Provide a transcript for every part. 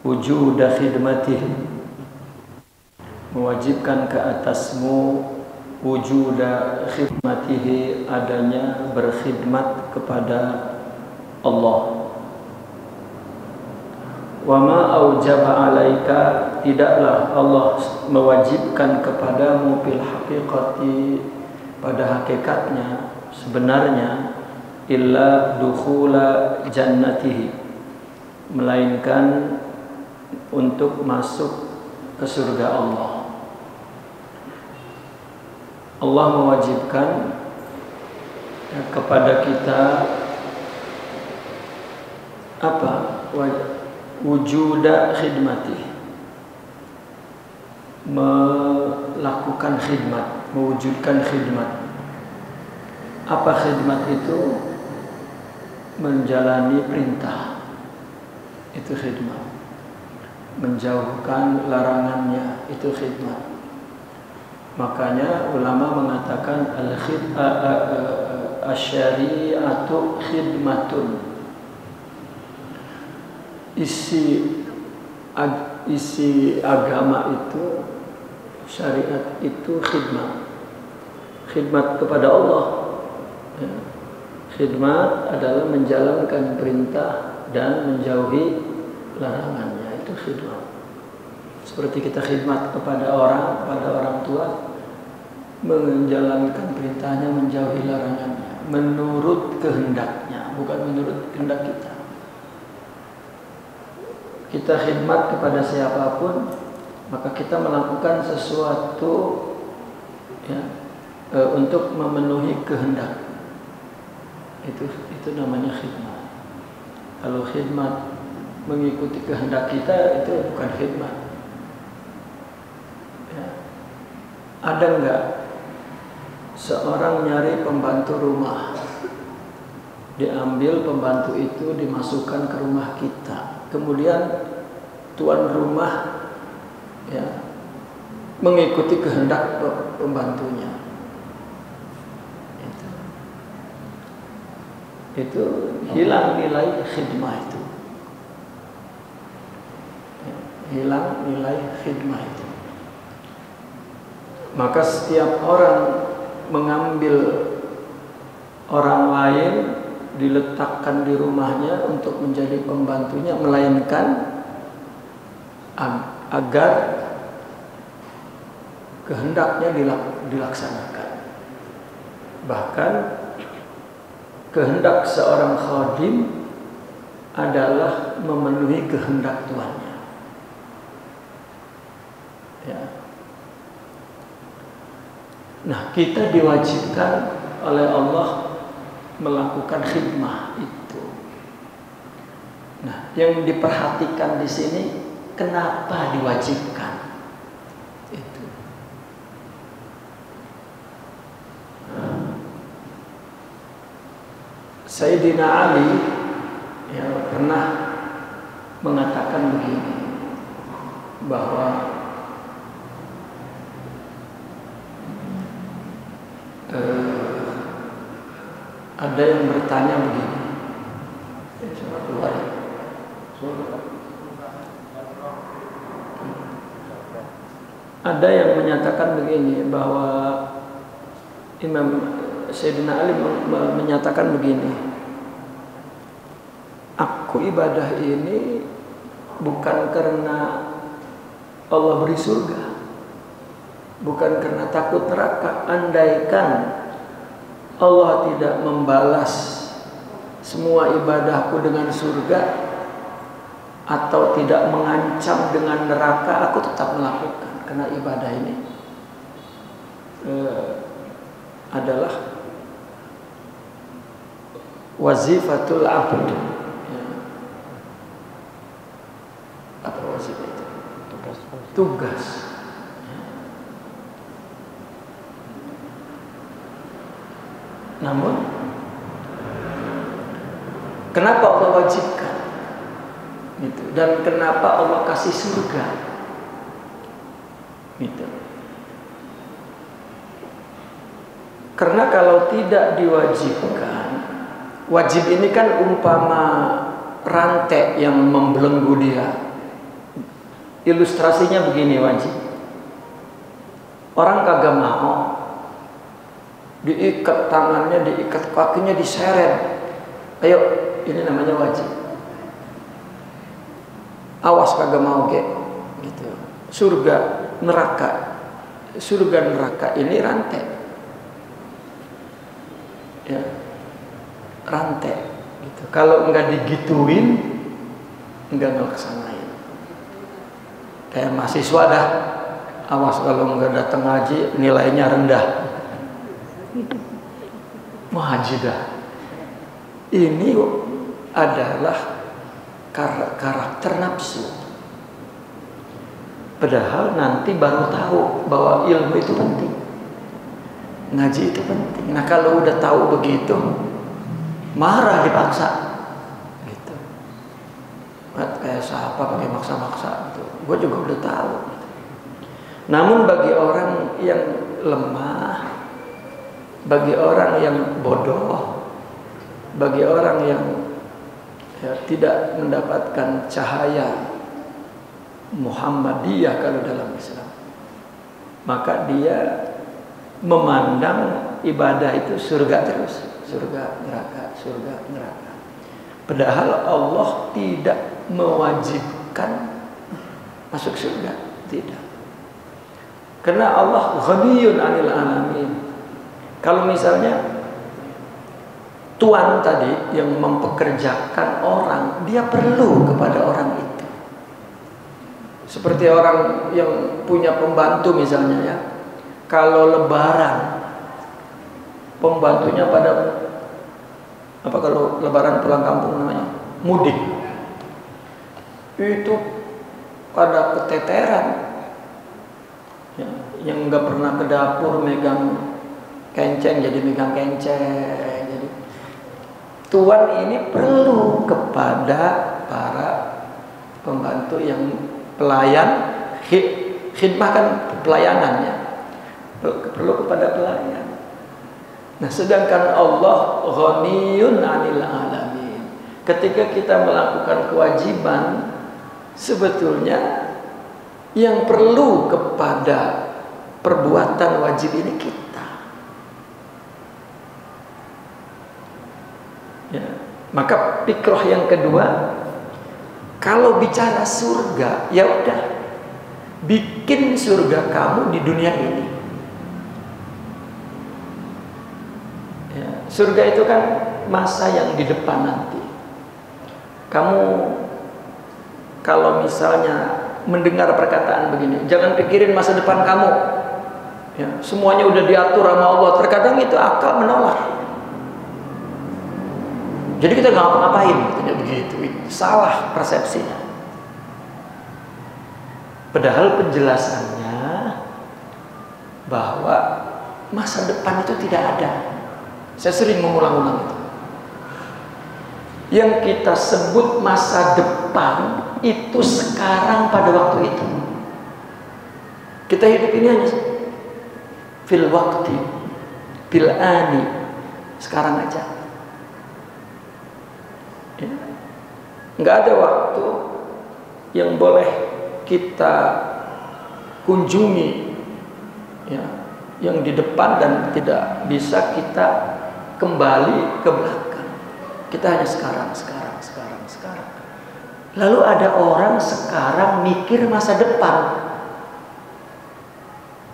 wujuda khidmatih, mewajibkan ke atasmu wujuda khidmatihi, adanya berkhidmat kepada Allah. Wa ma aujaba alaika, tidaklah Allah mewajibkan kepadamu fil haqiqati, pada hakikatnya sebenarnya, illa dukhula jannatihi, melainkan untuk masuk ke surga Allah. Allah mewajibkan kepada kita apa? Wujuda khidmati, melakukan khidmat, mewujudkan khidmat. Apa khidmat itu? Menjalani perintah, itu khidmat. Menjauhkan larangannya, itu khidmat. Makanya ulama mengatakan asyari'atu khidmatun, isi agama itu, syariat itu khidmat, khidmat kepada Allah. Ya. Khidmat adalah menjalankan perintah dan menjauhi larangannya, itu khidmat. Seperti kita khidmat kepada orang tua, menjalankan perintahnya, menjauhi larangannya, menurut kehendaknya, bukan menurut kehendak kita. Kita khidmat kepada siapapun, maka kita melakukan sesuatu ya, untuk memenuhi kehendak. Itu namanya khidmat. Kalau khidmat mengikuti kehendak kita, itu bukan khidmat. Ya. Ada enggak seorang nyari pembantu rumah, diambil pembantu itu dimasukkan ke rumah kita, kemudian tuan rumah ya mengikuti kehendak pembantunya, itu hilang nilai khidmah itu, ya, hilang nilai khidmah itu. Maka setiap orang mengambil orang lain, diletakkan di rumahnya untuk menjadi pembantunya, melainkan agar kehendaknya dilaksanakan. Bahkan kehendak seorang khadim adalah memenuhi kehendak tuannya. Ya. Nah, kita diwajibkan oleh Allah melakukan khidmah itu. Nah, yang diperhatikan di sini, kenapa diwajibkan? Itu. Sayyidina Ali ya, pernah mengatakan begini, bahwa ada yang bertanya begini, ada yang menyatakan begini, bahwa Imam Sayyidina Ali menyatakan begini, aku ibadah ini bukan karena Allah beri surga, bukan karena takut neraka. Andaikan Allah tidak membalas semua ibadahku dengan surga, atau tidak mengancam dengan neraka, aku tetap melakukan, karena ibadah ini adalah wazifatul abd. Ya. Apa wazifah itu? Tugas. Namun, kenapa Allah wajibkan? Gitu. Dan kenapa Allah kasih surga? Gitu. Karena kalau tidak diwajibkan, wajib ini kan umpama rantai yang membelenggu dia. Ilustrasinya begini wajib. Orang kagak mau, diikat tangannya, diikat kakinya, diseret. Ayo, ini namanya wajib. Awas kagak mau gitu. Surga neraka ini rantai. Ya, rantai. Gitu. Kalau enggak digituin, enggak ngelaksanain. Kayak mahasiswa dah. Awas kalau nggak datang ngaji nilainya rendah. Mau haji dah. Ini adalah karakter nafsu. Padahal nanti baru tahu bahwa ilmu itu penting, ngaji itu penting. Nah kalau udah tahu begitu, marah dipaksa, gitu. Kayak siapa pakai maksa-maksa gitu. Gue juga udah tahu. Namun bagi orang yang lemah, bagi orang yang bodoh, bagi orang yang tidak mendapatkan cahaya Muhammadiyah kalau dalam Islam, maka dia memandang ibadah itu surga terus, surga neraka, surga neraka. Padahal Allah tidak mewajibkan masuk surga, tidak. Karena Allah ghaniyun 'anil 'alamin. Kalau misalnya tuan tadi yang mempekerjakan orang, dia perlu kepada orang itu. Seperti orang yang punya pembantu misalnya ya. Kalau lebaran pembantunya pada kalau lebaran pulang kampung namanya? Mudik. Itu pada keteteran. Ya, yang nggak pernah ke dapur megang kenceng jadi megang kenceng. Jadi tuan ini perlu kepada para pembantu yang pelayan, khidmah kan pelayanannya, perlu kepada pelayan. Nah sedangkan Allah ghaniyun 'anil 'alamin. Ketika kita melakukan kewajiban, sebetulnya yang perlu kepada perbuatan wajib ini kita. Ya. Maka fikrah yang kedua, kalau bicara surga, ya udah, bikin surga kamu di dunia ini. Ya. Surga itu kan masa yang di depan nanti. Kamu kalau misalnya mendengar perkataan begini, jangan pikirin masa depan kamu. Ya, semuanya udah diatur sama Allah. Terkadang itu akal menolak. Jadi kita nggak ngapa-ngapain, katanya begitu. Salah persepsinya. Padahal penjelasannya bahwa masa depan itu tidak ada. Saya sering mengulang-ulang itu. Yang kita sebut masa depan itu sekarang pada waktu itu. Kita hidup ini hanya fil waqti, bil ani, sekarang aja. Ya. Nggak ada waktu yang boleh kita kunjungi, ya, yang di depan dan tidak bisa kita kembali ke belakang. Kita hanya sekarang. Lalu ada orang sekarang mikir masa depan.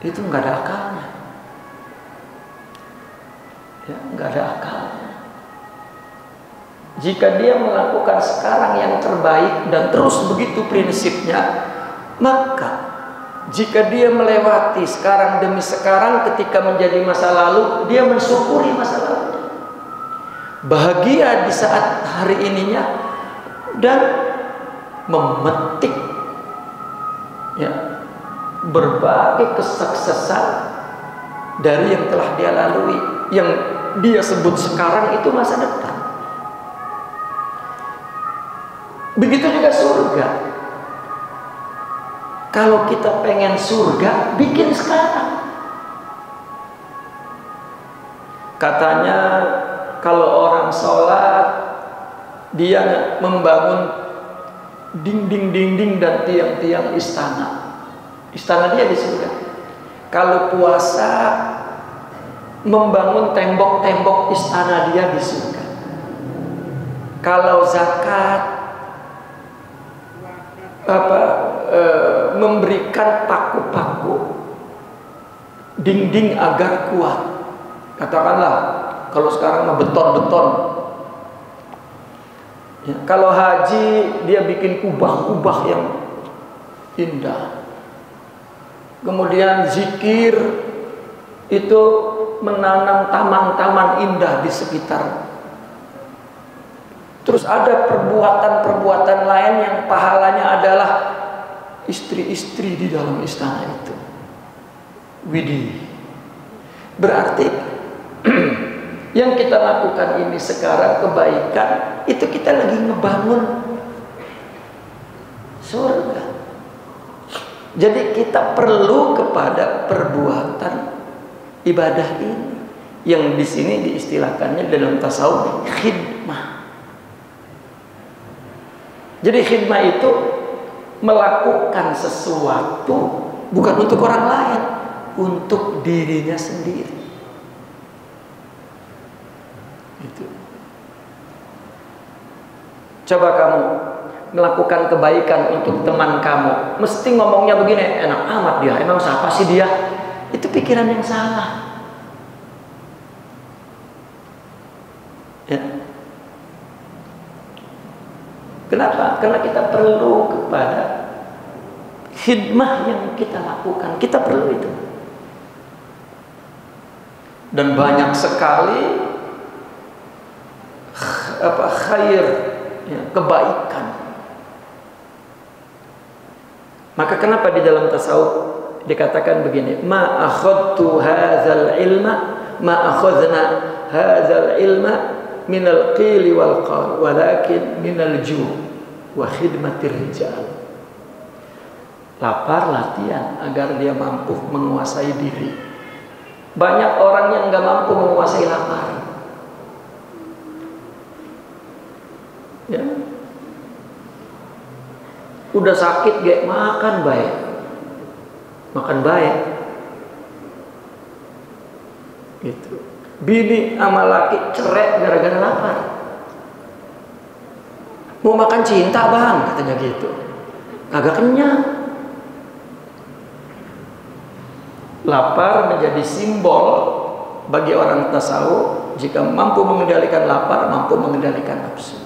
Itu nggak ada akalnya. Ya, nggak ada akalnya. Jika dia melakukan sekarang yang terbaik dan terus begitu prinsipnya, maka jika dia melewati sekarang demi sekarang ketika menjadi masa lalu, dia mensyukuri masa lalu. Bahagia di saat hari ininya dan memetik ya berbagai kesuksesan dari yang telah dia lalui, yang dia sebut sekarang itu masa depan. Begitu juga surga. Kalau kita pengen surga, bikin sekarang. Katanya kalau orang sholat, dia membangun dinding-dinding dan tiang-tiang istana. Istana dia di surga. Kalau puasa, membangun tembok-tembok istana dia di surga. Kalau zakat, memberikan paku-paku dinding agar kuat. Katakanlah kalau sekarang beton-beton. Ya, kalau haji dia bikin kubah-kubah yang indah. Kemudian zikir itu menanam taman-taman indah di sekitar. Terus ada perbuatan-perbuatan lain yang pahalanya adalah istri-istri di dalam istana itu. Widih. Berarti yang kita lakukan ini sekarang kebaikan, itu kita lagi ngebangun surga. Jadi kita perlu kepada perbuatan ibadah ini, yang di sini diistilahkannya dalam tasawuf khidmah. Jadi khidmah itu melakukan sesuatu bukan untuk orang lain, untuk dirinya sendiri. Gitu. Coba kamu melakukan kebaikan untuk teman kamu, mesti ngomongnya begini, enak amat dia, emang siapa sih dia? Itu pikiran yang salah. Ya. Kenapa? Karena kita perlu kepada khidmah yang kita lakukan. Kita perlu itu. Dan banyak sekali khair, ya, kebaikan. Maka kenapa di dalam tasawuf dikatakan begini, ma akhadtu hadzal ilma ma akhadna hadzal ilma minal qili wal qal walakin minal ju' wa khidmatir rijal. Lapar latihan agar dia mampu menguasai diri. Banyak orang yang nggak mampu menguasai lapar. Ya. Udah sakit gak makan baik. Makan baik. Gitu. Bini sama laki cerai gara-gara lapar. Mau makan cinta bang, katanya gitu. Kagak kenyang. Lapar menjadi simbol bagi orang tasawuf. Jika mampu mengendalikan lapar, mampu mengendalikan nafsu.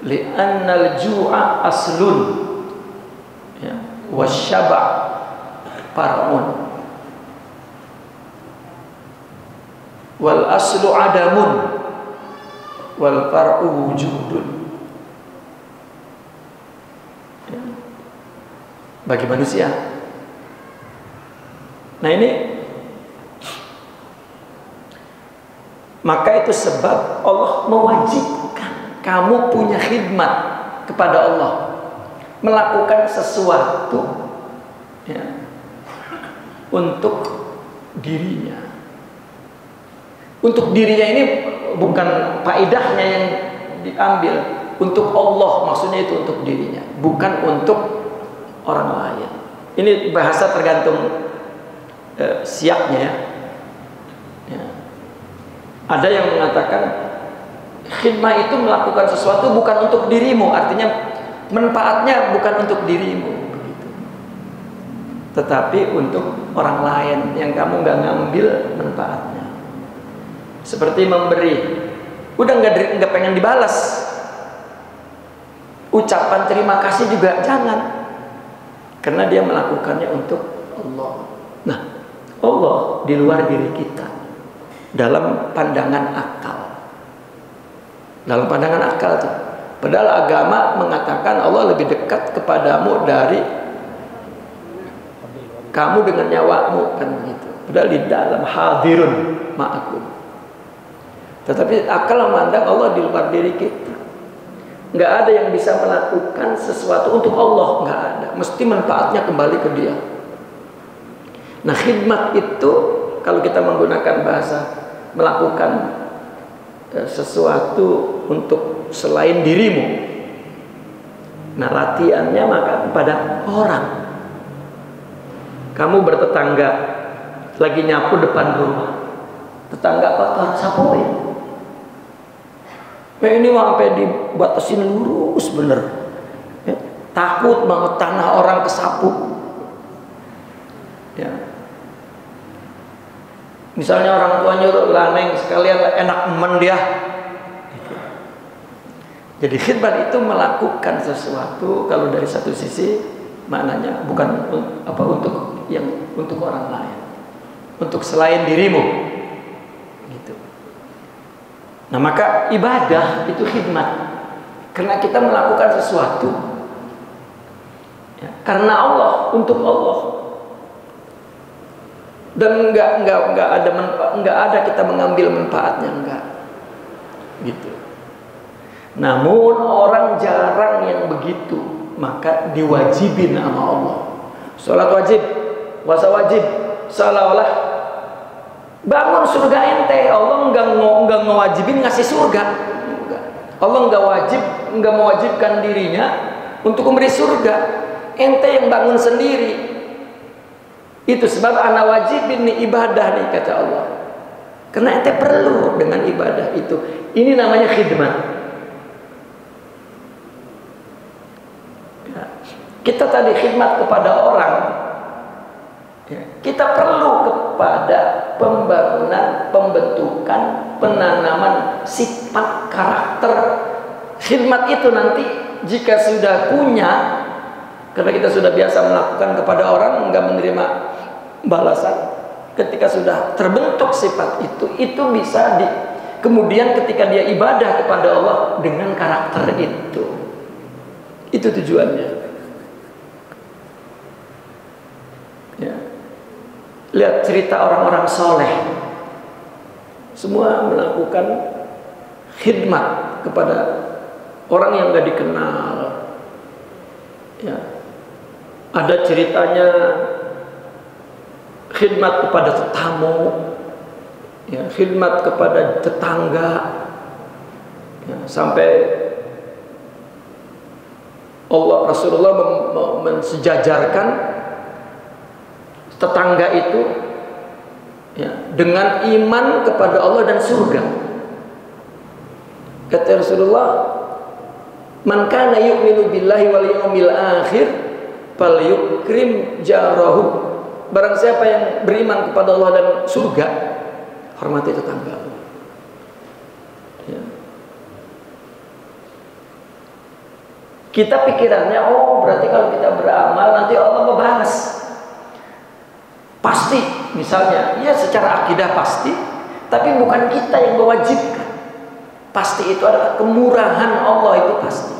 Li'annal ju'a aslun, ya, wasyaba' far'un. Wal aslu adamun wal far'u wujudun. Ya. Bagi manusia. Nah ini, maka itu sebab Allah mewajibkan kamu punya khidmat kepada Allah, melakukan sesuatu, ya, untuk dirinya. Untuk dirinya ini bukan faedahnya yang diambil, untuk Allah, maksudnya itu untuk dirinya, bukan untuk orang lain. Ini bahasa tergantung siapnya, ya. Ya. Ada yang mengatakan khidmah itu melakukan sesuatu bukan untuk dirimu, artinya manfaatnya bukan untuk dirimu, begitu. Tetapi untuk orang lain yang kamu nggak ngambil manfaatnya. Seperti memberi, udah nggak pengen dibalas, ucapan terima kasih juga jangan, karena dia melakukannya untuk Allah. Nah, Allah di luar diri kita dalam pandangan akal. Dalam pandangan akal tuh. Padahal agama mengatakan Allah lebih dekat kepadamu dari kamu dengan nyawamu, kan begitu. Padahal di dalam hadirun ma'akum. Tetapi akal memandang Allah di luar diri kita. Nggak ada yang bisa melakukan sesuatu untuk Allah, nggak ada. Mesti manfaatnya kembali ke Dia. Nah, khidmat itu kalau kita menggunakan bahasa melakukan sesuatu untuk selain dirimu, Nah, latihannya maka kepada orang. Kamu bertetangga, lagi nyapu depan rumah, tetangga kotor, sapuin. Ini sampai dibatasin lurus bener. Ya, takut banget tanah orang kesapu. Ya. Misalnya orang tua nyuruh laneng sekalian enak men dia. Gitu. Jadi khidmat itu melakukan sesuatu kalau dari satu sisi maknanya bukan untuk orang lain, untuk selain dirimu. Gitu. Nah, maka ibadah itu khidmat karena kita melakukan sesuatu ya, karena Allah, untuk Allah. Dan enggak ada kita mengambil manfaatnya, enggak. Gitu. Namun orang jarang yang begitu, maka diwajibin sama Allah. Salat wajib, puasa wajib, seolah-olah bangun surga ente. Allah enggak ngewajibin ngasih surga. Allah enggak mewajibkan dirinya untuk memberi surga. Ente yang bangun sendiri. Itu sebab ana wajibin nih ibadah nih, kata Allah. Karena ente perlu dengan ibadah itu. Ini namanya khidmat. Ya. Kita tadi khidmat kepada orang. Ya. Kita perlu kepada pembangunan, pembentukan, penanaman sifat karakter. Khidmat itu nanti jika sudah punya, karena kita sudah biasa melakukan kepada orang, enggak menerima balasan. Ketika sudah terbentuk sifat itu bisa kemudian ketika dia ibadah kepada Allah dengan karakter itu tujuannya. Ya. Lihat cerita orang-orang soleh, semua melakukan khidmat kepada orang yang enggak dikenal. Ya. Ada ceritanya khidmat kepada tetamu, ya, khidmat kepada tetangga, ya, sampai Rasulullah mensejajarkan tetangga itu ya, dengan iman kepada Allah dan surga. Kata Rasulullah, man kana yu'minu billahi wal yawmil akhir falyukrim jarahu. Barang siapa yang beriman kepada Allah dan surga, hormati tetangga. Ya. Kita pikirannya, berarti kalau kita beramal nanti Allah membalas. Pasti, misalnya, ya secara akidah pasti, tapi bukan kita yang mewajibkan. Pasti itu adalah kemurahan Allah, itu pasti.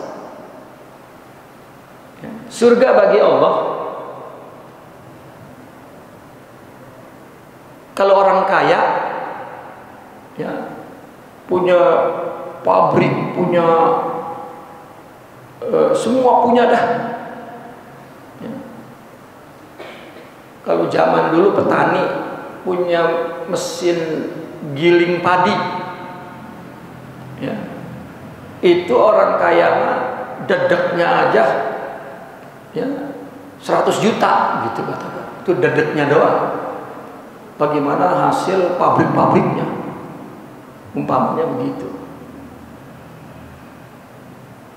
Ya. Surga bagi Allah. Kalau orang kaya, ya, punya pabrik, punya semua punya dah. Ya. Kalau zaman dulu petani punya mesin giling padi, ya, itu orang kaya dedeknya aja, ya, 100 juta gitu katakan. Itu dedeknya doang. Bagaimana hasil pabrik-pabriknya, umpamanya begitu.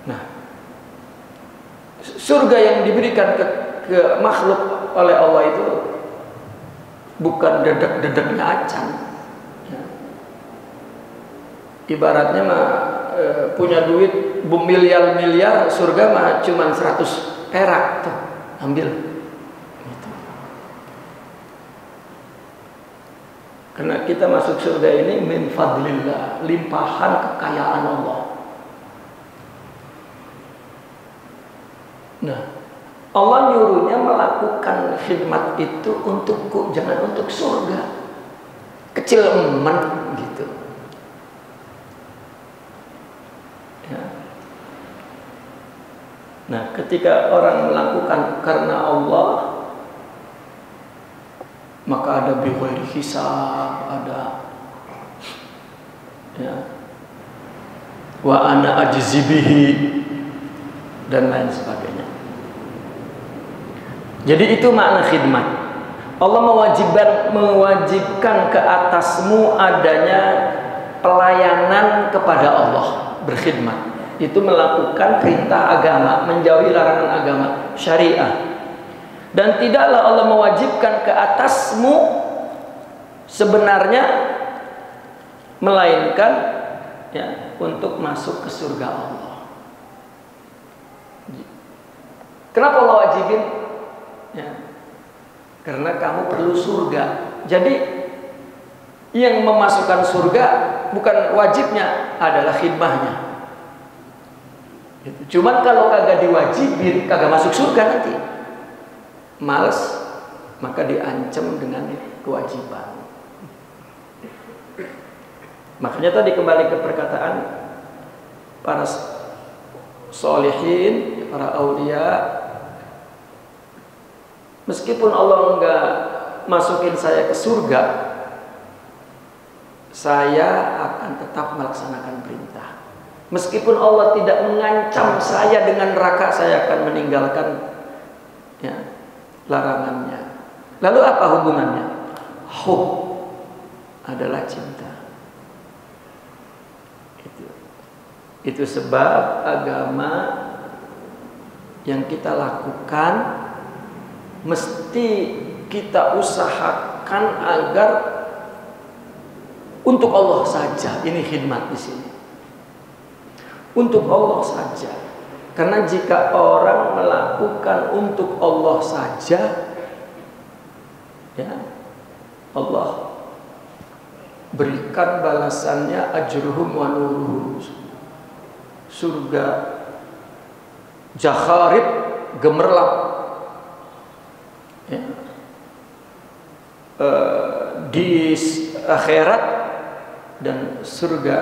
Nah, surga yang diberikan ke makhluk oleh Allah itu bukan dedek-dedeknya acan. Ya. Ibaratnya punya duit miliar-miliar, surga mah cuma 100 perak tuh, ambil. Karena kita masuk surga ini min fadlillah, limpahan kekayaan Allah. Nah, Allah nyuruhnya melakukan khidmat itu untukku, jangan untuk surga. Kecil eman gitu. Ya. Nah, ketika orang melakukan karena Allah, maka ada bighairi hisab, ada ya, wa ana ajzibihi, dan lain sebagainya. Jadi itu makna khidmat. Allah mewajibkan ke atasmu adanya pelayanan kepada Allah, berkhidmat. Itu melakukan perintah agama, menjauhi larangan agama, syariah. Dan tidaklah Allah mewajibkan ke atasmu sebenarnya melainkan ya untuk masuk ke surga Allah. Kenapa Allah wajibin? Ya, karena kamu perlu surga. Jadi yang memasukkan surga bukan wajibnya, adalah khidmahnya. Cuman kalau kagak diwajibin, kagak masuk surga nanti. Males, maka diancam dengan kewajiban. Makanya tadi kembali ke perkataan para solihin, para aulia, meskipun Allah enggak masukin saya ke surga, saya akan tetap melaksanakan perintah. Meskipun Allah tidak mengancam saya dengan neraka, saya akan meninggalkan ya, larangannya. Lalu apa hubungannya? Hub adalah cinta. Itu sebab agama yang kita lakukan mesti kita usahakan agar untuk Allah saja. Ini khidmat di sini. Untuk Allah saja. Karena jika orang melakukan untuk Allah saja, ya, Allah berikan balasannya ajruhum wa nuruhum. Surga jakharib, gemerlap, ya. Di akhirat, dan surga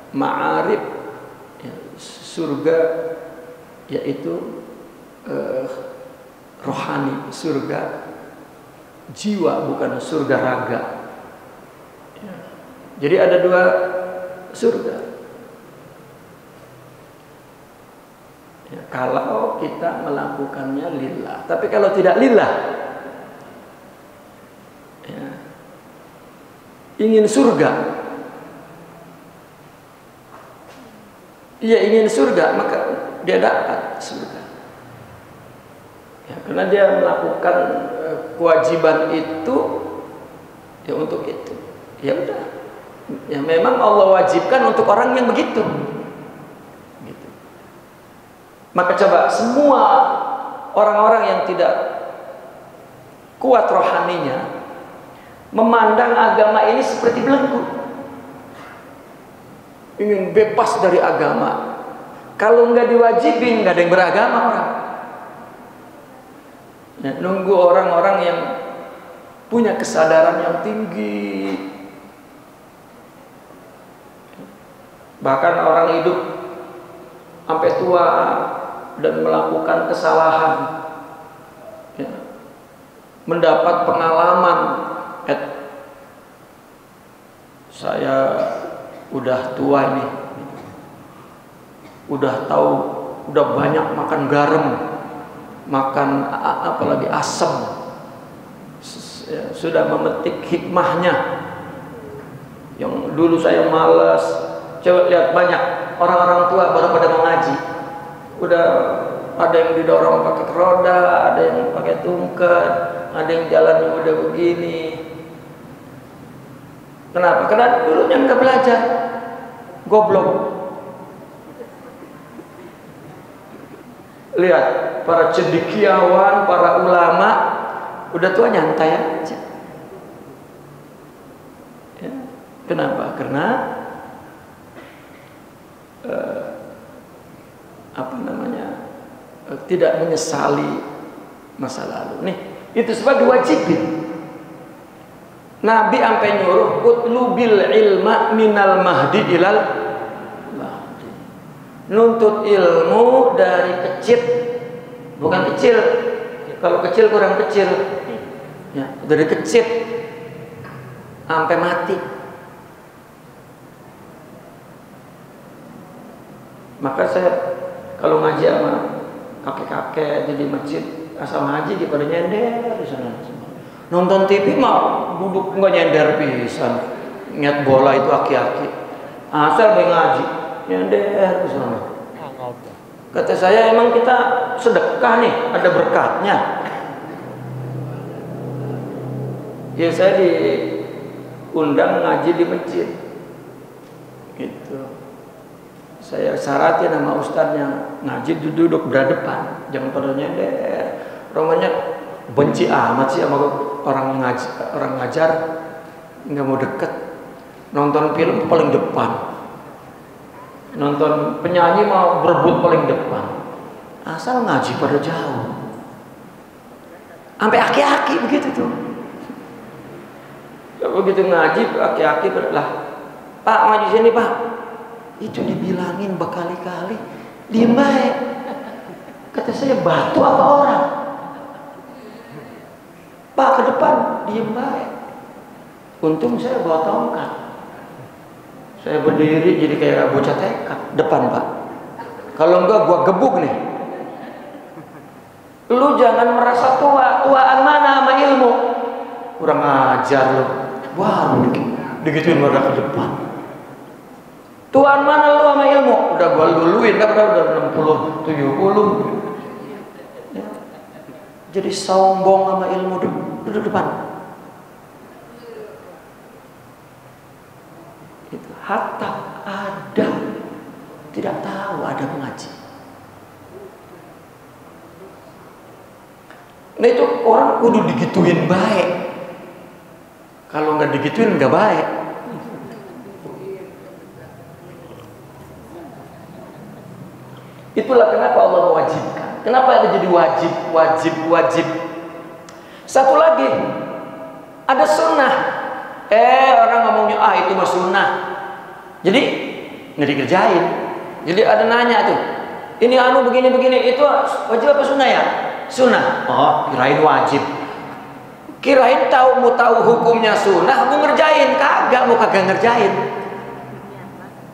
ma'arib, ya, surga yaitu rohani, surga jiwa, bukan surga raga, ya. Jadi ada dua surga. Ya, kalau kita melakukannya lillah. Tapi kalau tidak lillah, ya, ingin surga, ia ingin surga, maka dia dapat surga. Ya, karena dia melakukan kewajiban itu ya untuk itu. Ya udah. Ya memang Allah wajibkan untuk orang yang begitu. Maka coba semua orang-orang yang tidak kuat rohaninya memandang agama ini seperti belenggu, ingin bebas dari agama. Kalau nggak diwajibin, nggak ada yang beragama orang. Ya, nunggu orang-orang yang punya kesadaran yang tinggi. Bahkan orang hidup sampai tua dan melakukan kesalahan, ya, mendapat pengalaman, saya udah tua ini, udah tahu, udah banyak makan garam, makan apalagi asam, ya, sudah memetik hikmahnya. Yang dulu saya malas, coba lihat banyak orang-orang tua baru pada mengaji. Udah ada yang didorong pakai roda, ada yang pakai tungkat, ada yang jalannya udah begini. Kenapa? Karena dulunya nggak belajar, goblok. Lihat para cendekiawan, para ulama, udah tua nyantai aja. Ya. Kenapa? Karena tidak menyesali masa lalu. Nih, itu sebab diwajibin. Nabi sampai nyuruh utlubil ilma minal mahdi ilal mahdi. Nuntut ilmu dari kecil, bukan kecil. Kalau kecil kurang kecil. Ya, dari kecil sampai mati. Maka saya Kalau ngaji sama kakek-kakek jadi masjid asal ngaji di pada nyender di sana. Nonton TV mah duduk nggak nyender pisan. Ingat bola itu aki-aki. Asal bae ngaji nyender di sana. Kata saya emang kita sedekah nih, ada berkatnya. Ya saya diundang ngaji di masjid. Gitu. Saya syaratin sama ustadznya ngaji duduk berhadapan, jangan pada nyender. Romanya benci amat sih sama orang ngaji, orang ngajar, nggak mau deket. Nonton film paling depan, nonton penyanyi mau berebut paling depan. Asal ngaji pada jauh, sampai aki-aki begitu tuh. Begitu ngaji aki-aki lah, Pak ngaji sini Pak. Itu dibilangin berkali-kali, diem baik. Kata saya, batu apa orang? Pak ke depan, diem baik. Untung saya bawa tongkat. Saya berdiri jadi kayak bocah TK depan Pak. Kalau enggak gua gebuk nih. Lu jangan merasa tua, tuaan mana sama ilmu? Kurang ajar lu. Wah, digituin mereka ke depan. Tuhan mana lu sama ilmu? Udah gua luluin, udah 60, 70. Ya. Jadi sombong sama ilmu duduk depan. Itu hatta ada tidak tahu ada mengaji. Nah itu orang kudu digituin baik. Kalau nggak digituin nggak baik. Itulah kenapa Allah mewajibkan. Kenapa ada jadi wajib. Satu lagi, ada sunnah. Orang ngomongnya itu mah sunnah. Jadi nggak dikerjain. Jadi ada nanya tuh, ini begini, itu wajib apa sunnah ya? Sunnah. Oh, kirain wajib. Kirain mau tahu hukumnya sunnah, mau ngerjain. Kagak, mau kagak ngerjain.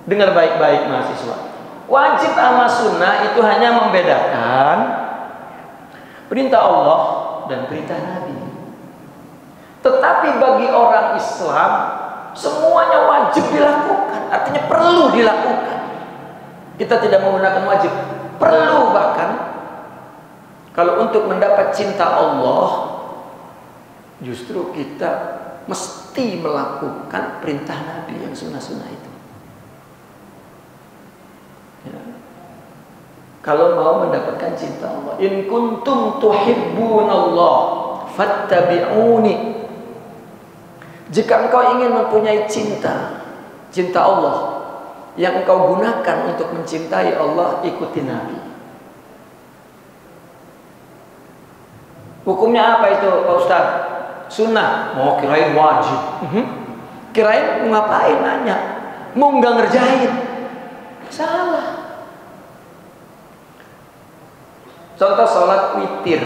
Dengar baik-baik mahasiswa. Wajib sama sunnah itu hanya membedakan perintah Allah dan perintah Nabi. Tetapi bagi orang Islam semuanya wajib dilakukan, artinya perlu dilakukan. Kita tidak menggunakan wajib, perlu bahkan. Kalau untuk mendapat cinta Allah, justru kita mesti melakukan perintah Nabi yang sunnah-sunnah itu. Ya. Kalau mau mendapatkan cinta Allah, in kuntum tuhibbunallah fattabi'uni. Jika engkau ingin mempunyai cinta Allah yang engkau gunakan untuk mencintai Allah, ikuti Nabi. Hukumnya apa itu Pak Ustaz? Sunnah. Mau kirain wajib. Kirain mau ngapain nanya? Mau nggak ngerjain? Salah. Contoh sholat witir.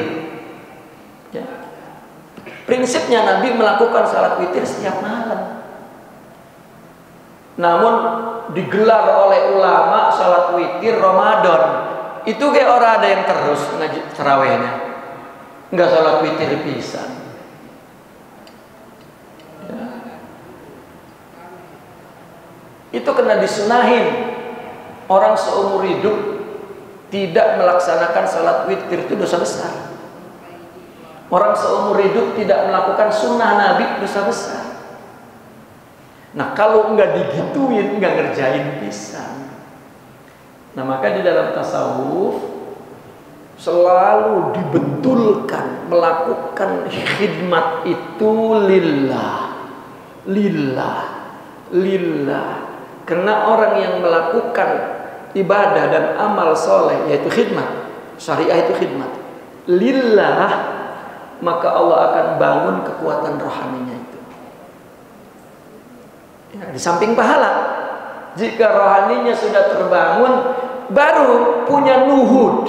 Ya. Prinsipnya Nabi melakukan sholat witir setiap malam. Namun digelar oleh ulama sholat witir Ramadan. Itu kayak orang ada yang terus ngaji tarawihnya. Enggak sholat witir pisan. Ya. Itu kena disunahin. Orang seumur hidup tidak melaksanakan sholat witir itu dosa besar. Orang seumur hidup tidak melakukan sunnah Nabi, dosa besar. Nah kalau nggak digituin, nggak ngerjain pisan. Nah maka di dalam tasawuf selalu dibetulkan melakukan khidmat itu lillah. Karena orang yang melakukan ibadah dan amal soleh, yaitu khidmat, syariah itu khidmat lillah, maka Allah akan bangun kekuatan rohaninya itu. Ya, di samping pahala, jika rohaninya sudah terbangun, baru punya nuhud,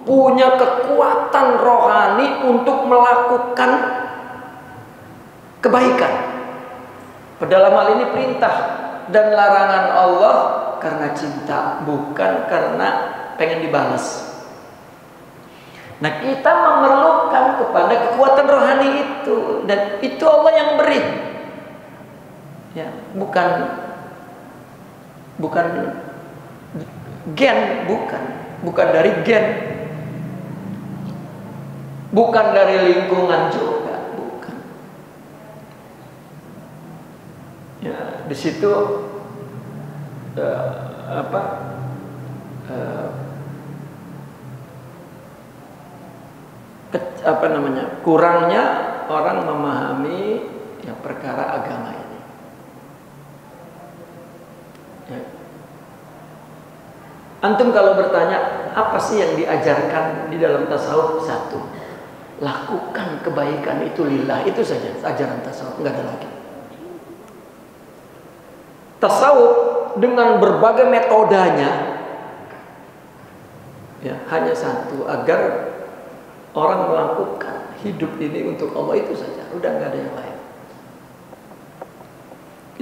punya kekuatan rohani untuk melakukan kebaikan. Dalam hal ini perintah dan larangan Allah karena cinta, bukan karena pengen dibalas. Nah, kita memerlukan kepada kekuatan rohani itu, dan itu Allah yang beri. Ya, bukan gen, bukan dari gen, bukan dari lingkungan juga, bukan. Ya, di situ kurangnya orang memahami ya perkara agama ini. Ya. Antum kalau bertanya apa sih yang diajarkan di dalam tasawuf? Satu, lakukan kebaikan itu lillah, itu saja ajaran tasawuf, nggak ada lagi. Tasawuf dengan berbagai metodenya ya hanya satu, agar orang melakukan hidup ini untuk Allah, itu saja, udah nggak ada yang lain.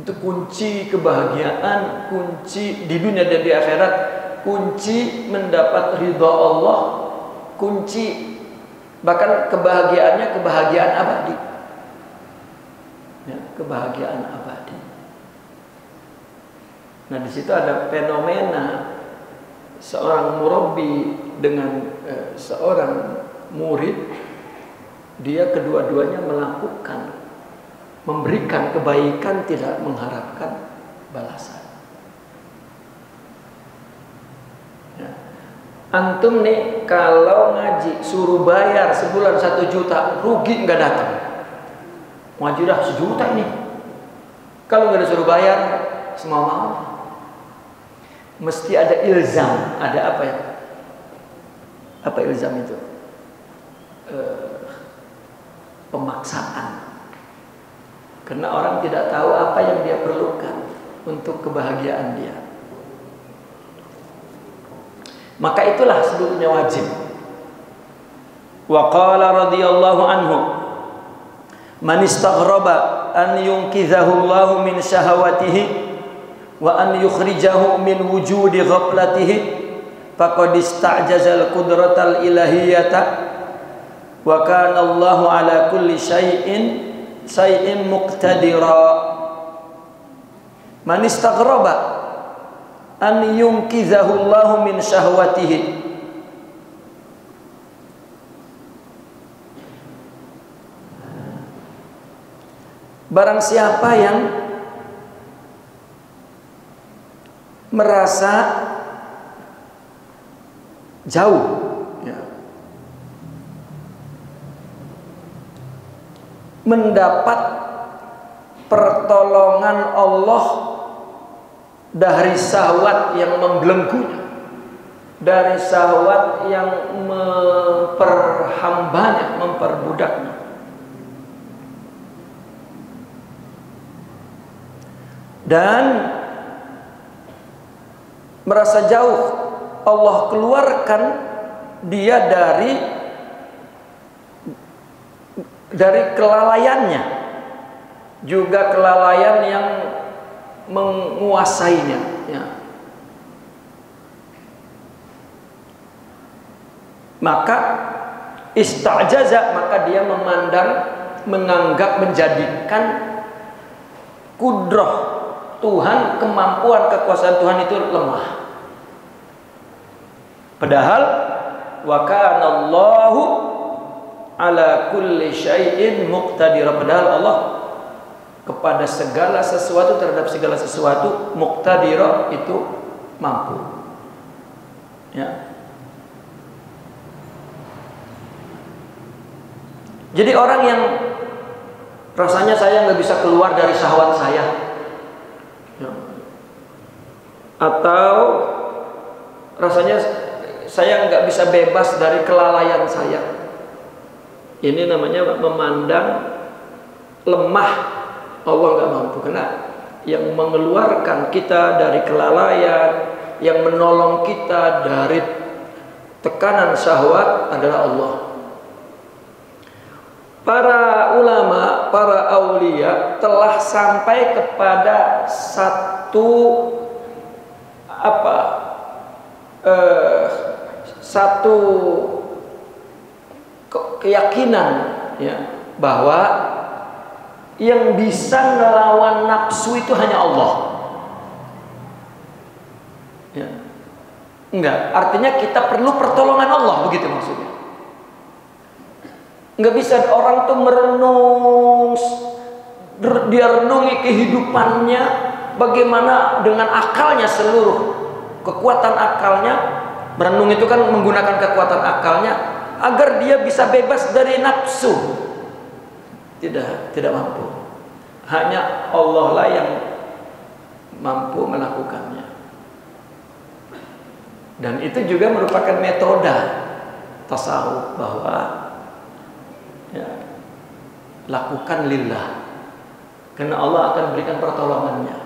Itu kunci kebahagiaan, kunci di dunia dan di akhirat, kunci mendapat ridha Allah, kunci bahkan kebahagiaannya kebahagiaan abadi. Ya, kebahagiaan abadi. Nah, di situ ada fenomena seorang murabbi dengan seorang murid, dia kedua-duanya melakukan, memberikan kebaikan, tidak mengharapkan balasan. Ya. Antum nih kalau ngaji suruh bayar sebulan 1 juta, rugi nggak datang. Ngaji dah 1 juta ini, kalau nggak disuruh bayar semau-mau. Mesti ada ilzam, ada apa ya? Apa ilzam itu? Pemaksaan. Karena orang tidak tahu apa yang dia perlukan untuk kebahagiaan dia. Maka itulah sebetulnya wajib. Wa qala radhiyallahu anhu, man istaghraba an yunkizahu Allahu min syahawatihi wa an yukhrijahu min wujudi ghaflatihi faqad ista'jazal qudratal ilahiyata wa kana Allahu ala kulli syai'in muqtadira. Man istaghraba an yunkizahu Allahu min syahwatihi, barang siapa yang merasa jauh ya, mendapat pertolongan Allah dari syahwat yang membelenggunya, dari syahwat yang memperhambanya, memperbudaknya, dan merasa jauh, Allah keluarkan dia dari kelalaiannya, juga kelalaian yang menguasainya ya. Maka ista'jaza, maka dia memandang, menganggap, menjadikan kudrah Tuhan, kemampuan, kekuasaan Tuhan itu lemah. Padahal wa kana Allahu ala kulli syai'in muqtadira, padahal Allah kepada segala sesuatu, terhadap segala sesuatu, muqtadira itu mampu ya. Jadi orang yang rasanya saya nggak bisa keluar dari syahwat saya ya, atau rasanya saya nggak bisa bebas dari kelalaian saya, ini namanya memandang lemah. Allah nggak mampu, karena yang mengeluarkan kita dari kelalaian, yang menolong kita dari tekanan syahwat adalah Allah. Para ulama, para aulia telah sampai kepada satu satu keyakinan ya, bahwa yang bisa melawan nafsu itu hanya Allah. Ya. Enggak, artinya kita perlu pertolongan Allah, begitu maksudnya. Enggak bisa orang tuh merenung, dia renungi kehidupannya, bagaimana dengan akalnya, seluruh kekuatan akalnya. Merenung itu kan menggunakan kekuatan akalnya agar dia bisa bebas dari nafsu. Tidak mampu. Hanya Allah lah yang mampu melakukannya. Dan itu juga merupakan metode tasawuf, bahwa ya, lakukan lillah, karena Allah akan berikan pertolongannya.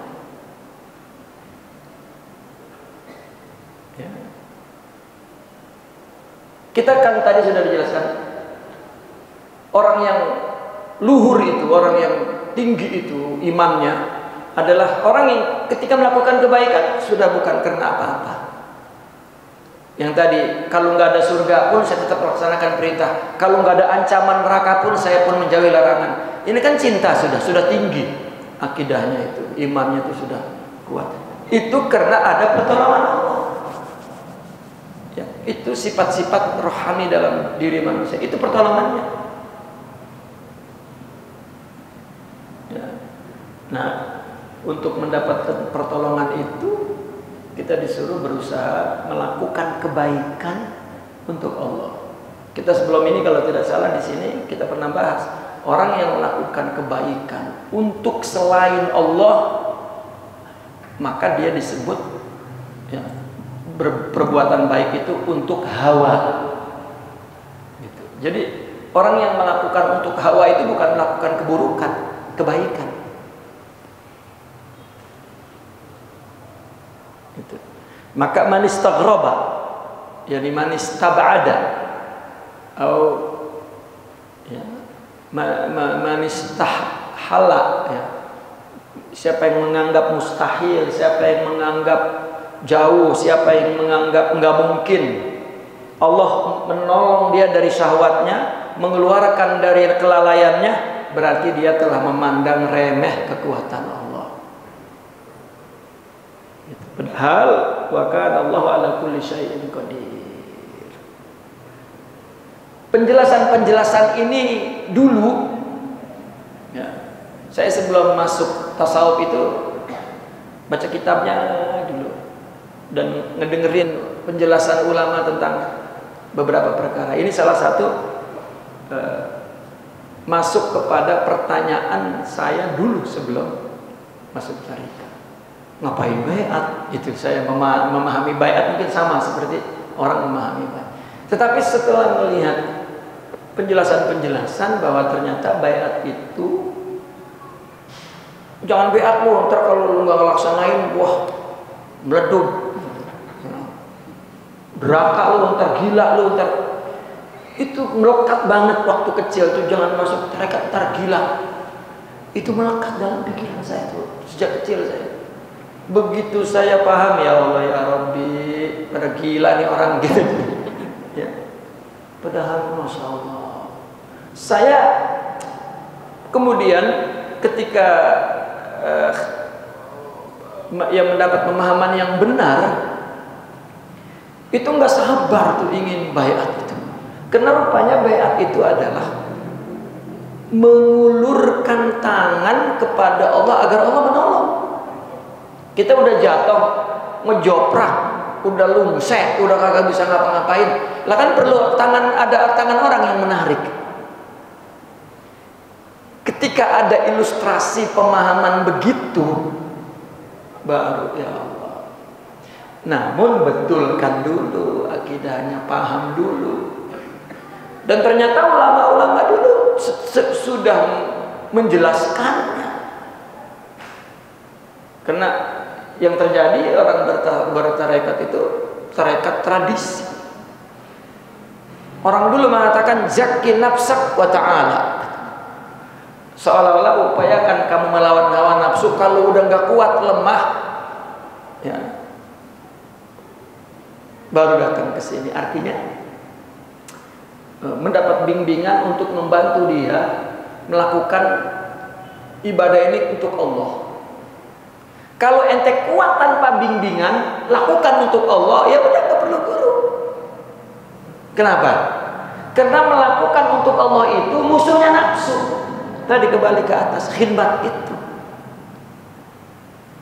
Ya. Kita kan tadi sudah dijelaskan, orang yang luhur itu, orang yang tinggi itu imannya adalah orang yang ketika melakukan kebaikan sudah bukan karena apa-apa. Yang tadi, kalau nggak ada surga pun saya tetap melaksanakan perintah, kalau nggak ada ancaman neraka pun saya pun menjauhi larangan. Ini kan cinta, sudah tinggi akidahnya itu, imannya itu sudah kuat. Itu karena ada pertolongan Allah. Ya, itu sifat-sifat rohani dalam diri manusia, itu pertolongannya. Ya. Nah, untuk mendapatkan pertolongan itu kita disuruh berusaha melakukan kebaikan untuk Allah. Kita sebelum ini kalau tidak salah di sini kita pernah bahas, orang yang melakukan kebaikan untuk selain Allah, maka dia disebut ya, perbuatan baik itu untuk hawa. Gitu. Jadi orang yang melakukan untuk hawa itu bukan melakukan keburukan, kebaikan. Gitu. Maka man istaghraba, yani man istab'ada, atau ya, man istahalla, ya. Siapa yang menganggap mustahil, siapa yang menganggap jauh, siapa yang menganggap enggak mungkin, Allah menolong dia dari syahwatnya, mengeluarkan dari kelalaiannya, berarti dia telah memandang remeh kekuatan Allah. Padahal wa kana Allahu ala kulli syai'in qadir. Penjelasan-penjelasan ini dulu ya, saya sebelum masuk tasawuf itu baca kitabnya dulu dan ngedengerin penjelasan ulama tentang beberapa perkara. Ini salah satu masuk kepada pertanyaan saya dulu sebelum masuk tarekat. Ngapain baiat? Itu saya memahami baiat mungkin sama seperti orang memahami baiat. Tetapi setelah melihat penjelasan-penjelasan bahwa ternyata baiat itu jangan baiat lu, ntar kalau lu nggak ngelaksanain, wah meleduk, neraka lu, ntar gila lu, ntar itu melekat banget waktu kecil tuh, jangan masuk tarekat ntar gila. Itu melekat dalam pikiran saya tuh sejak kecil saya. Begitu saya paham, ya Allah ya Rabbi, pada gila nih orang gitu. Ya. Padahal Masya Allah, saya kemudian ketika yang mendapat pemahaman yang benar, itu nggak sabar tuh ingin baiat itu. Karena rupanya baiat itu adalah mengulurkan tangan kepada Allah agar Allah menolong. Kita udah jatuh, ngejoprak, udah lungsek, udah kagak bisa ngapa-ngapain. Lah kan perlu ada tangan orang yang menarik. Ketika ada ilustrasi pemahaman begitu, baru ya Allah. Namun betulkan dulu akidahnya, paham dulu. Dan ternyata ulama-ulama dulu sudah menjelaskannya. Karena yang terjadi orang bertarekat itu tarekat tradisi. Orang dulu mengatakan zakki nafsak wa ta'ala. Seolah-olah upayakan kamu melawan hawa nafsu, kalau udah nggak kuat, lemah, ya, baru datang ke sini. Artinya mendapat bimbingan untuk membantu dia melakukan ibadah ini untuk Allah. Kalau ente kuat tanpa bimbingan, lakukan untuk Allah, ya udah gak perlu guru. Kenapa? Karena melakukan untuk Allah itu musuhnya nafsu. Tadi kembali ke atas, khidmat itu.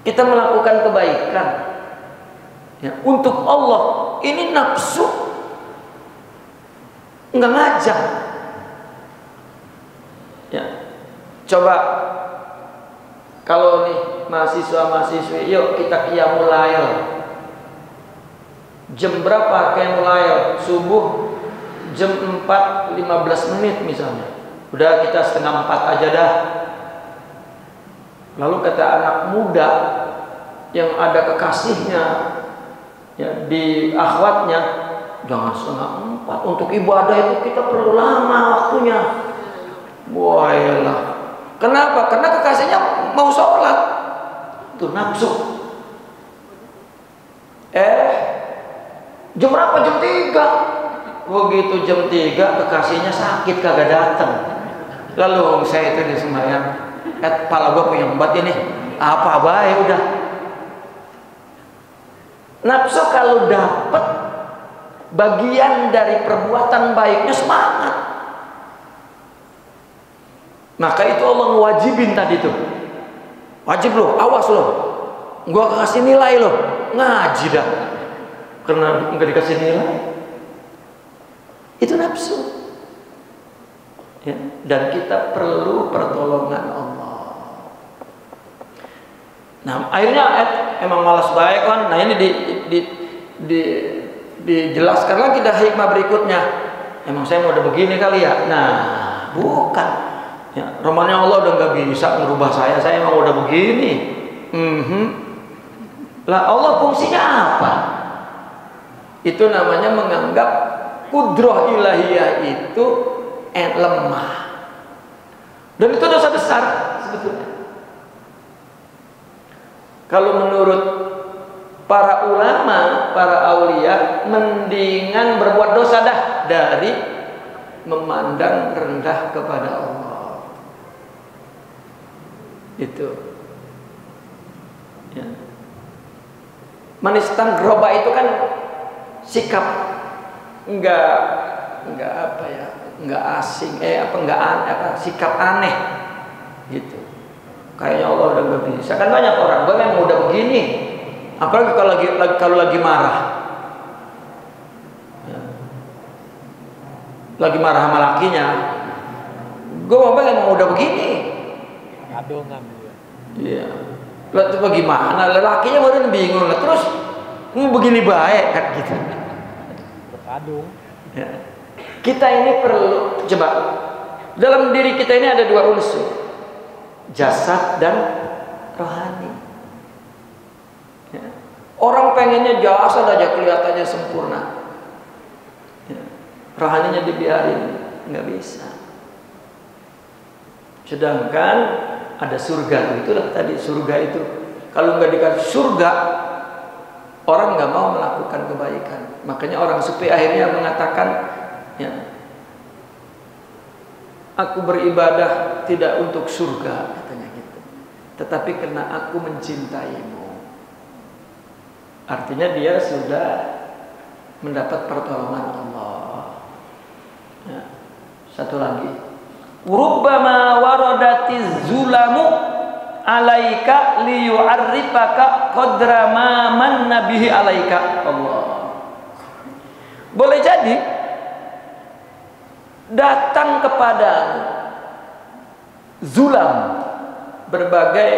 Kita melakukan kebaikan ya, untuk Allah, ini nafsu nggak ngajak. Ya, coba kalau nih mahasiswa-mahasiswi, yuk kita qiyamul lail. Jam berapa qiyamul lail? Subuh jam 4:15 misalnya. Udah kita 3:30 aja dah. Lalu kata anak muda yang ada kekasihnya ya, di akhwatnya, jangan 3:30. Untuk ibadah itu kita perlu lama waktunya. Wah, kenapa? Karena kekasihnya mau sholat. Itu nafsu. Jam berapa? Jam 3. Begitu jam 3 kekasihnya sakit kagak datang. Lalu saya itu di sembahyang, kepala gue punya obat ini. Apa baik udah. Nafsu kalau dapat bagian dari perbuatan baiknya semangat. Maka itu Allah ngewajibin tadi tuh. Wajib loh, awas loh. Gua kasih nilai loh. Ngaji dah. Karena enggak dikasih nilai. Itu nafsu. Ya, dan kita perlu pertolongan Allah. Nah, akhirnya emang malas baik kan. Nah, ini dijelaskan lagi dah hikmah berikutnya. Emang saya mau udah begini kali ya. Nah, bukan. Ya, romannya Allah udah nggak bisa merubah saya emang udah begini. Lah Allah fungsinya apa? Itu namanya menganggap kudrah ilahiyah itu lemah. Dan itu dosa besar sebetulnya. Kalau menurut para ulama, para aulia, mendingan berbuat dosa dah dari memandang rendah kepada Allah. Itu ya. Manistan groba itu kan sikap enggak apa ya, enggak asing, sikap aneh gitu. Kayaknya Allah udah gak bisa. Kan banyak orang gue memang udah begini, apalagi kalau lagi marah ya. Lagi marah sama lakinya, gue memang udah begini. Adongan dia. Iya. Lah itu bagaimana? Lelakinya baru bingung lah. Terus begini baik kan gitu. Berkadung. Ya. Kita ini perlu coba dalam diri kita ini ada dua unsur, jasad dan rohani. Ya. Orang pengennya jasad aja kelihatannya sempurna, ya. Rohaninya dibiarin, nggak bisa. Sedangkan ada surga, itulah tadi surga itu. Kalau nggak dikasih surga, orang nggak mau melakukan kebaikan. Makanya orang sufi akhirnya mengatakan, ya, aku beribadah tidak untuk surga, katanya gitu, tetapi karena aku mencintaimu. Artinya dia sudah mendapat pertolongan Allah. Ya. Satu lagi. Rubbama waradatiz zulamu alaika liyu'arrifaka qadra ma manna bihi alaika Allah. Boleh jadi datang kepadamu zulam, berbagai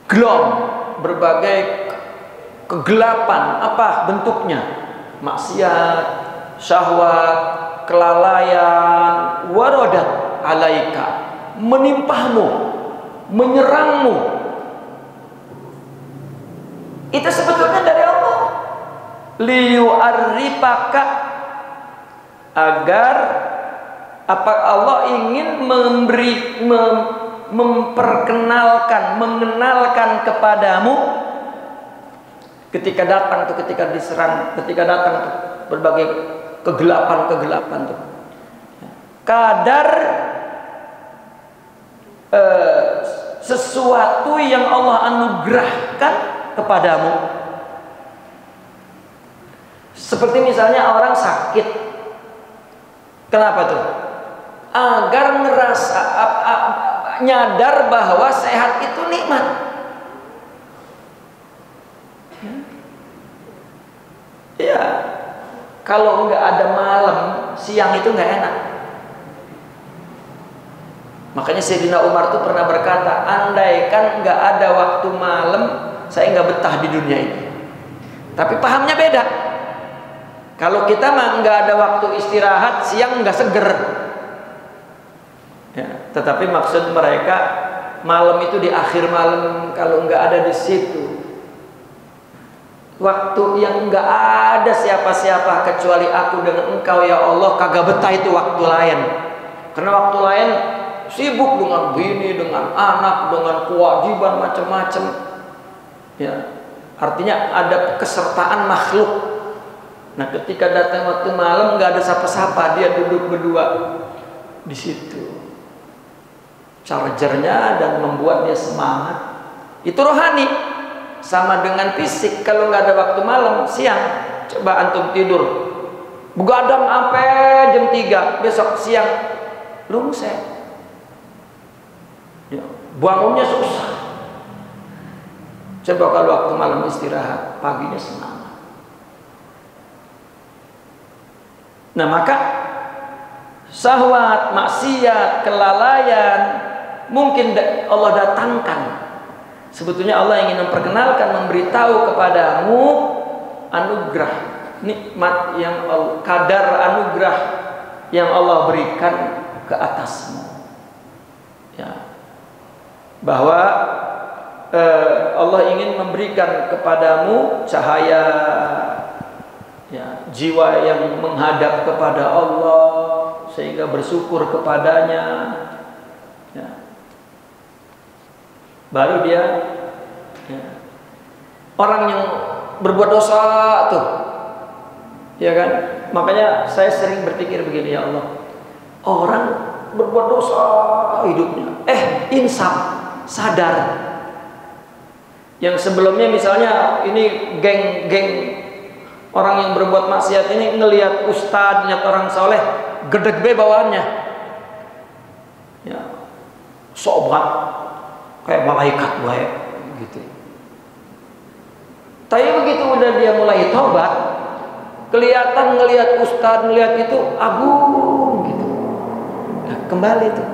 glom, berbagai kegelapan, apa bentuknya? Maksiat, syahwat, kelalaian, warodat alaika, menimpahmu, menyerangmu. Itu sebetulnya dari Allah. Liyu'arrifaka, agar apa Allah ingin memperkenalkan, mengenalkan kepadamu Ketika datang tuh, ketika diserang, ketika datang tuh berbagai kegelapan tuh. Kadar sesuatu yang Allah anugerahkan kepadamu. Seperti misalnya orang sakit. Kenapa tuh? Agar ngerasa nyadar bahwa sehat itu nikmat. Ya, kalau nggak ada malam, siang itu nggak enak. Makanya Sayyidina Umar tuh pernah berkata, andaikan nggak ada waktu malam, saya nggak betah di dunia ini. Tapi pahamnya beda. Kalau kita mah nggak ada waktu istirahat, siang nggak seger. Ya, tetapi maksud mereka malam itu di akhir malam, kalau nggak ada di situ, waktu yang nggak ada siapa-siapa kecuali aku dengan engkau ya Allah, kagak betah itu waktu lain. Karena waktu lain sibuk dengan bini, dengan anak, dengan kewajiban macam-macam. Ya, artinya ada kesertaan makhluk. Nah, ketika datang waktu malam nggak ada siapa-siapa, dia duduk berdua di situ. Chargernya dan membuat dia semangat. Itu rohani. Sama dengan fisik. Kalau nggak ada waktu malam, siang, coba antum tidur begadang sampai jam 3, besok siang lungset. Ya, bangunnya susah. Coba kalau waktu malam istirahat, paginya semangat. Nah, maka syahwat, maksiat, kelalaian mungkin Allah datangkan. Sebetulnya Allah ingin memperkenalkan, memberitahu kepadamu anugerah, nikmat yang kadar anugerah yang Allah berikan ke atasmu. Ya. Bahwa Allah ingin memberikan kepadamu cahaya, ya, jiwa yang menghadap kepada Allah sehingga bersyukur kepadanya. Ya. Baru dia, ya, orang yang berbuat dosa tuh, ya kan? Makanya saya sering berpikir begini, ya Allah, orang berbuat dosa hidupnya, insaf, sadar. Yang sebelumnya misalnya ini geng-geng orang yang berbuat maksiat ini ngelihat ustadz, ngelihat orang soleh, gedeg be bawaannya, ya, sobat kayak malaikat baik gitu. Tapi begitu udah dia mulai tobat, kelihatan ngelihat ustadz, ngelihat itu agung gitu. Nah, kembali tuh,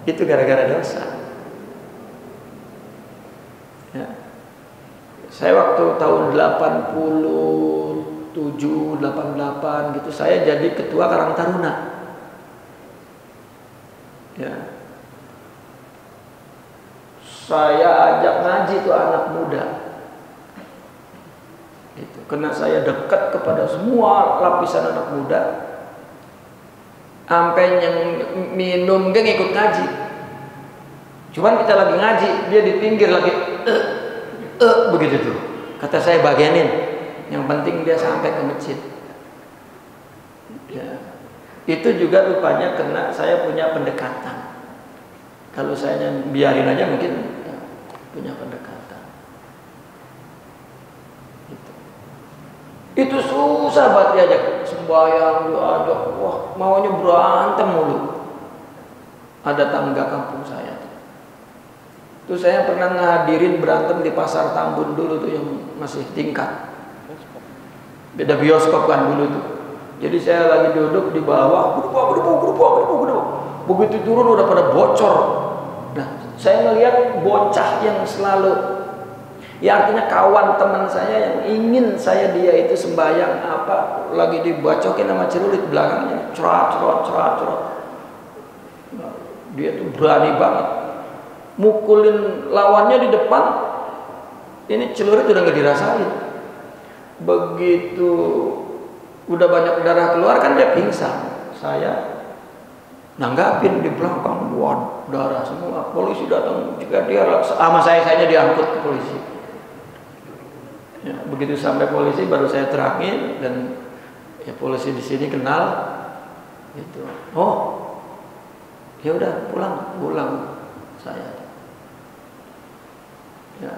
itu gara-gara dosa. Ya. Saya waktu tahun 87, 88 gitu, saya jadi ketua Karang Taruna. Ya. Saya ajak ngaji tuh anak muda. Gitu. Karena saya dekat kepada semua lapisan anak muda. Sampai yang minum geng ikut ngaji. Cuman kita lagi ngaji, dia di pinggir lagi begitu tuh. Kata saya bagianin. Yang penting dia sampai ke masjid. Ya. Itu juga rupanya kena saya punya pendekatan. Kalau saya biarin aja mungkin ya, punya pendekatan. Gitu. Itu susah buat diajak sembahyang, diajak, wah maunya berantem mulu. Ada tangga kampung saya tuh. Tuh saya pernah ngadirin berantem di Pasar Tambun dulu tuh yang masih tingkat. Beda bioskop kan dulu tuh. Jadi saya lagi duduk di bawah, gerubuk. Begitu turun udah pada bocor. Nah, saya ngelihat bocah yang selalu, ya artinya kawan teman saya yang ingin saya dia itu sembahyang apa, lagi dibacokin sama celurit belakangnya, cerot. Nah, dia tuh berani banget, mukulin lawannya di depan, ini celurit udah nggak dirasain. Begitu udah banyak darah keluar kan dia pingsan. Saya nanggapin di belakang, buat darah semua. Polisi datang, jika dia sama saya diangkut ke polisi. Ya, begitu sampai polisi baru saya terangin, dan ya polisi di sini kenal gitu. Oh, ya udah pulang saya. Ya,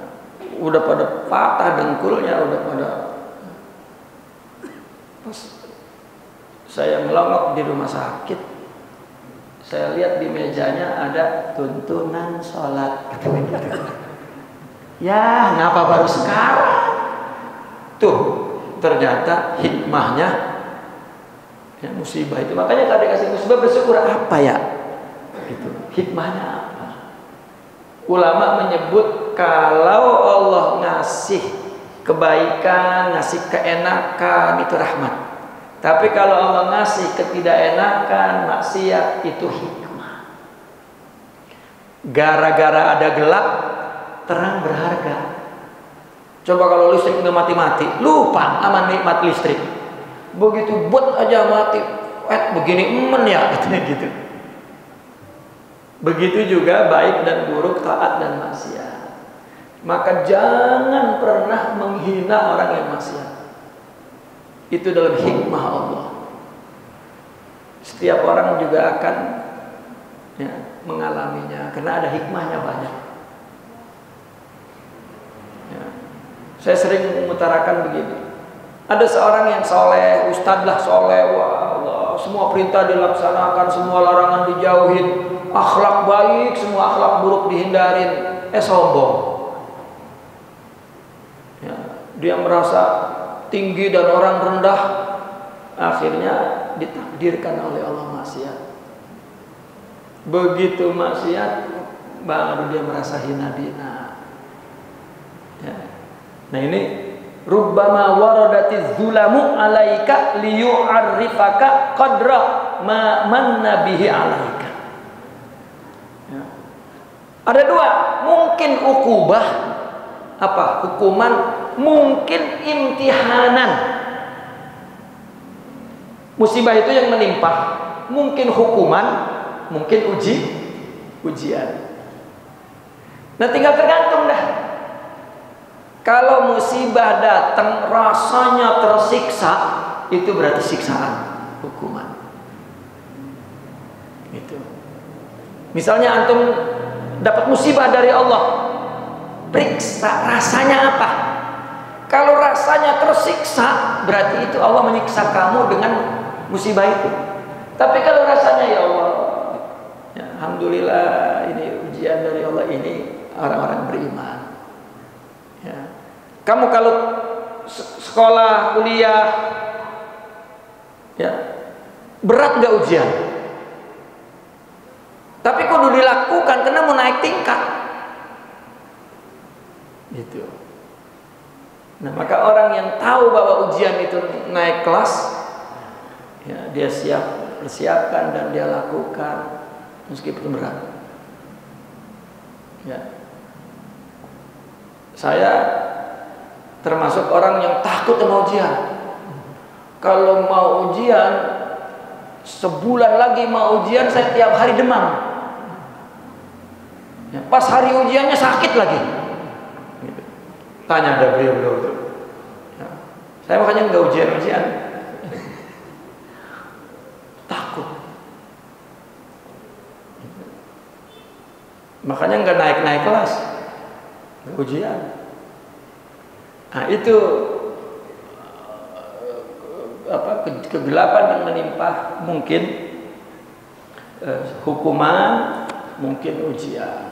udah pada patah dengkulnya, udah pada. Pas saya melongok di rumah sakit, saya lihat di mejanya ada tuntunan sholat. Ya, ngapa baru sekarang? Tuh, ternyata hikmahnya ya, musibah itu. Makanya kalau dikasih musibah bersyukur apa ya? Gitu. Hikmahnya apa? Ulama menyebut kalau Allah ngasih kebaikan, ngasih keenakan, itu rahmat. Tapi kalau Allah ngasih ketidakenakan, maksiat, itu hikmah. Gara-gara ada gelap, terang berharga. Coba kalau listrik udah mati-mati, lupa sama nikmat listrik. Begitu buat aja mati, begini ya, katanya gitu. Begitu juga baik dan buruk, taat dan maksiat. Maka jangan pernah menghina orang yang maksiat. Itu dalam hikmah Allah. Setiap orang juga akan ya, mengalaminya, karena ada hikmahnya banyak. Ya. Saya sering mengutarakan begini. Ada seorang yang soleh, ustadz lah soleh, wah Allah, semua perintah dilaksanakan, semua larangan dijauhin, akhlak baik, semua akhlak buruk dihindarin. Sombong. Ya, dia merasa tinggi dan orang rendah, akhirnya ditakdirkan oleh Allah maksiat. Begitu maksiat, baru dia merasa hina dina. Ya. Nah ini rubbama waradatiz zulamu alaika liyu'arrifaka qadra ma manna bihi alaika. Ya. Ada dua, mungkin ukubah, apa? Hukuman, mungkin imtihanan. Musibah itu yang menimpa, mungkin hukuman, mungkin ujian. Nah tinggal tergantung dah. Kalau musibah datang rasanya tersiksa, itu berarti siksaan, hukuman. Gitu. Misalnya antum dapat musibah dari Allah, periksa rasanya apa. Kalau rasanya tersiksa, berarti itu Allah menyiksa kamu dengan musibah itu. Tapi kalau rasanya ya Allah, ya, alhamdulillah ini ujian dari Allah, ini orang-orang beriman. Ya. Kamu kalau sekolah, kuliah, ya, berat gak ujian? Tapi kudu dilakukan karena mau naik tingkat. Gitu. Nah, maka orang yang tahu bahwa ujian itu naik kelas, ya, dia persiapkan dan dia lakukan meskipun berat. Ya. Saya termasuk orang yang takut sama ujian. Kalau mau ujian, sebulan lagi mau ujian, saya tiap hari demam. Ya, pas hari ujiannya sakit lagi. Gitu. Tanya ada beliau itu. Ya. Saya makanya nggak ujian. Takut. Makanya nggak naik kelas. Ujian. Nah itu kegelapan yang menimpa, mungkin hukuman, mungkin ujian.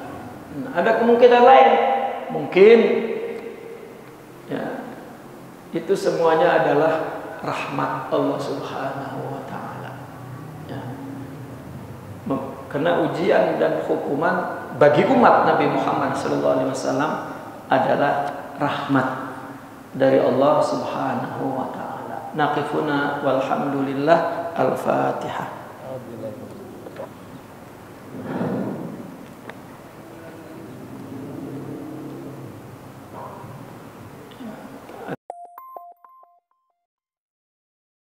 Nah, ada kemungkinan lain, mungkin ya, itu semuanya adalah rahmat Allah Subhanahu wa Ta'ala. Ya. Karena ujian dan hukuman bagi umat Nabi Muhammad SAW adalah rahmat dari Allah Subhanahu wa Ta'ala. Naqifuna walhamdulillah. Al-Fatihah.